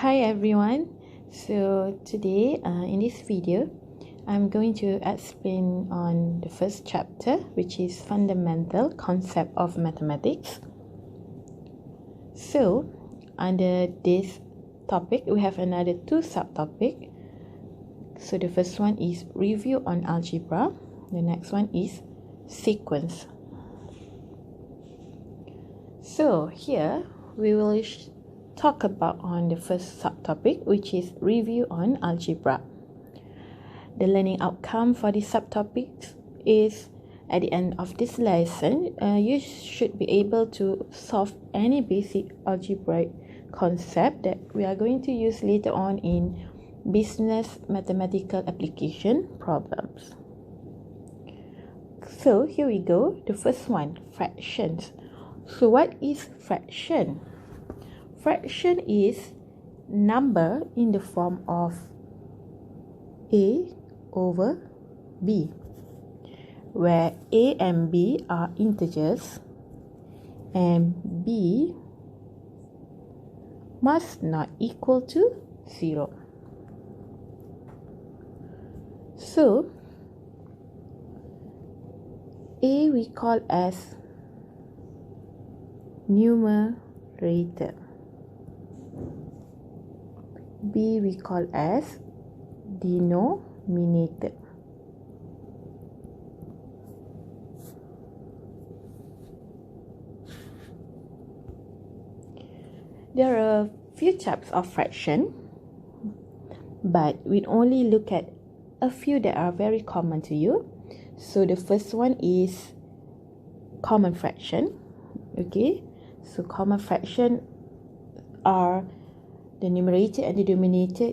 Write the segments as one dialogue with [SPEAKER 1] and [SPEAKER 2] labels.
[SPEAKER 1] Hi everyone. So today in this video I'm going to explain on the first chapter, which is fundamental concept of mathematics. So under this topic we have another two subtopic. So the first one is review on algebra, the next one is sequence. So here we will talk about on the first subtopic, which is review on algebra. The learning outcome for this subtopic is at the end of this lesson, you should be able to solve any basic algebraic concept that we are going to use later on in business mathematical application problems. So here we go. The first one, fractions. So what is fraction? Fraction is number in the form of A over B, where A and B are integers and B must not equal to 0. So A we call as numerator, B we call as denominator. There are a few types of fraction, but we only look at a few that are very common to you. So the first one is common fraction. Okay, so common fraction are the numerator and the denominator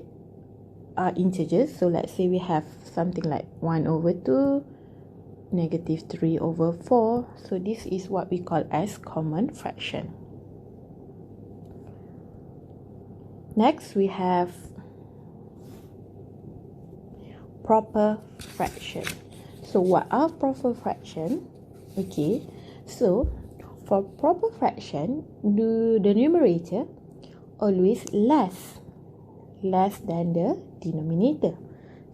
[SPEAKER 1] are integers. So let's say we have something like 1 over 2, negative 3 over 4. So this is what we call as common fraction. Next we have proper fraction. So what are proper fraction? Okay, so for proper fraction, the numerator always less than the denominator.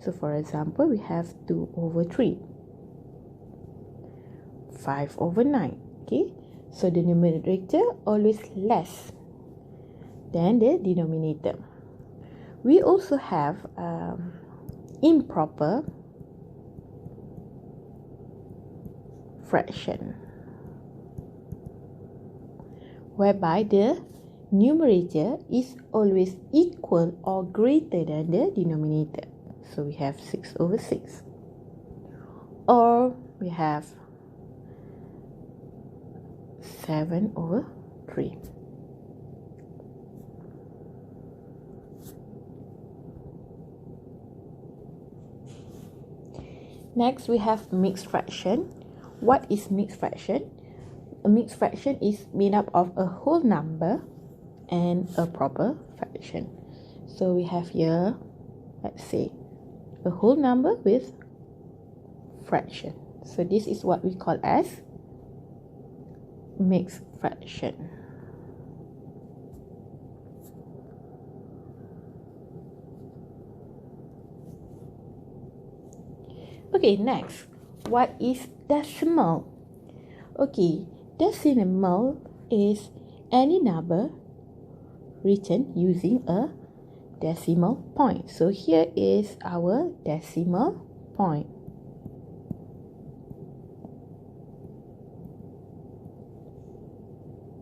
[SPEAKER 1] So for example, we have 2 over 3, 5 over 9. Okay, so the numerator always less than the denominator. We also have improper fraction, whereby the numerator is always equal or greater than the denominator. So we have 6 over 6, or we have 7 over 3. Next we have mixed fraction. What is mixed fraction? A mixed fraction is made up of a whole number and a proper fraction. So we have here, let's say, a whole number with fraction. So this is what we call as mixed fraction. Okay, next, what is decimal? Okay, decimal is any number written using a decimal point. So here is our decimal point.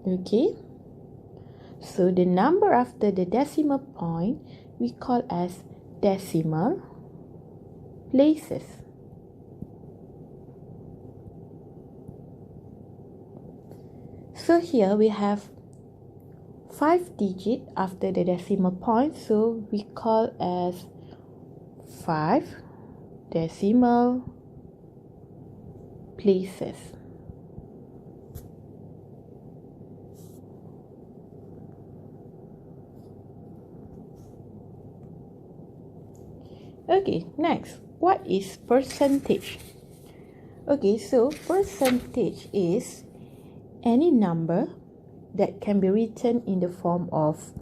[SPEAKER 1] Okay, so the number after the decimal point we call as decimal places. So here we have 5 digits after the decimal point, so we call as 5 decimal places. Okay, next, what is percentage? Okay, so percentage is any number that can be written in the form of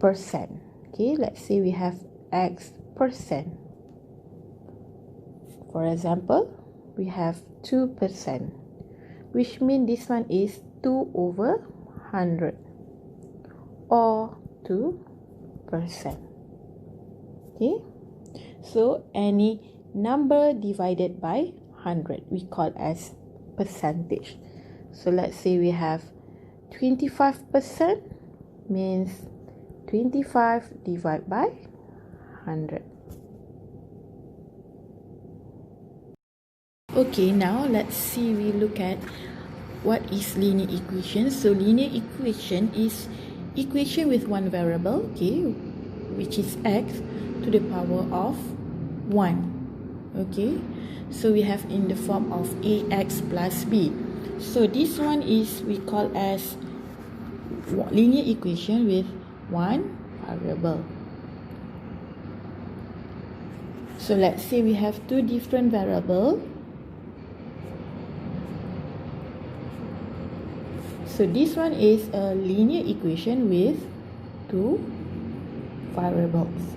[SPEAKER 1] percent. Okay, let's say we have x percent. For example, we have 2%, which means this one is 2/100 or 2%. Okay, so any number divided by 100 we call as percentage. So let's say we have 25%, means 25 divided by 100. Okay, now let's see, we look at what is linear equation. So linear equation is equation with one variable, okay, which is x to the power of 1. Okay, so we have in the form of ax plus b. So this one is we call as linear equation with one variable. So let's say we have two different variables. So this one is a linear equation with two variables.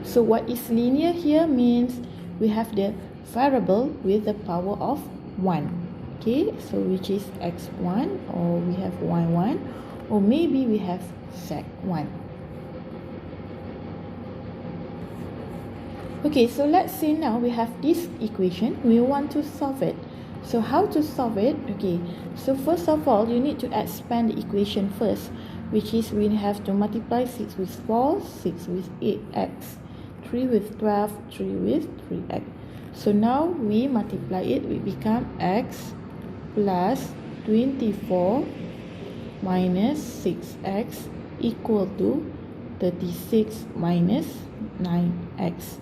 [SPEAKER 1] So what is linear here means we have the variable with the power of 1. Okay, so which is x1, or we have y1, or maybe we have z1. Okay, so let's say now we have this equation, we want to solve it. So how to solve it? Okay, so first of all, you need to expand the equation first, which is we have to multiply 6 with 4, 6 with 8x, 3 with 12, 3 with 3x. So now we multiply it, we become x plus 24 minus 6x equal to 36 minus 9x.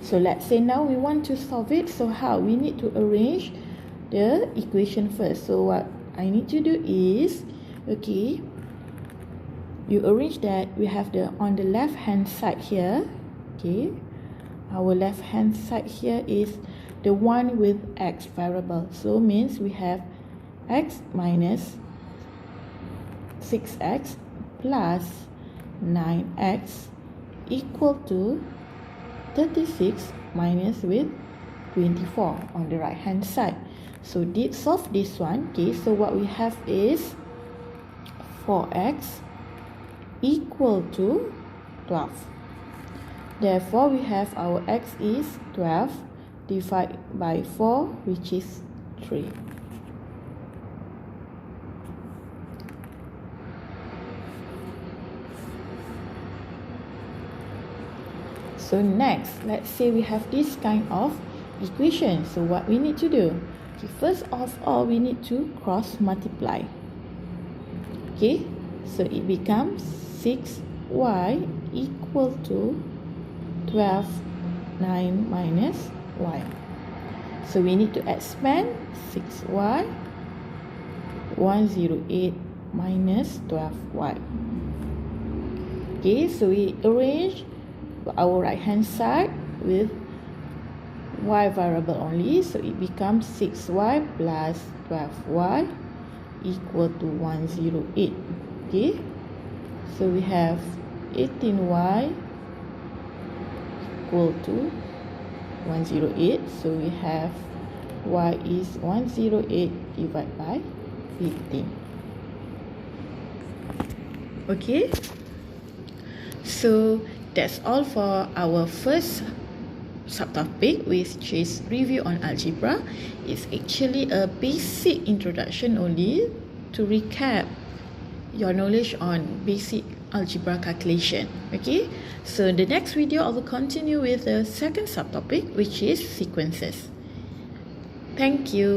[SPEAKER 1] So let's say now we want to solve it. So how? We need to arrange the equation first. So what I need to do is, okay, you arrange that we have the on the left hand side here. Okay, our left hand side here is the one with x variable. So means we have x minus 6x plus 9x equal to 36 minus with 24 on the right hand side. So did solve this one. Okay, so what we have is 4x equal to 12. Therefore we have our x is 12 divided by 4, which is 3. So next, let's say we have this kind of equation. So what we need to do? Okay, first of all, we need to cross multiply. Okay, so it becomes 6y equal to 12, 9 minus y. So we need to expand 6y, 108 minus 12y. Okay, so we arrange our right hand side with y variable only, so it becomes 6y plus 12y equal to 108. Okay, so we have 18y equal to 108. So we have y is 108 divided by 18. Okay, so that's all for our first subtopic, which is review on algebra. It's actually a basic introduction only to recap your knowledge on basic algebra calculation. Okay, so the next video I will continue with the second subtopic, which is sequences. Thank you.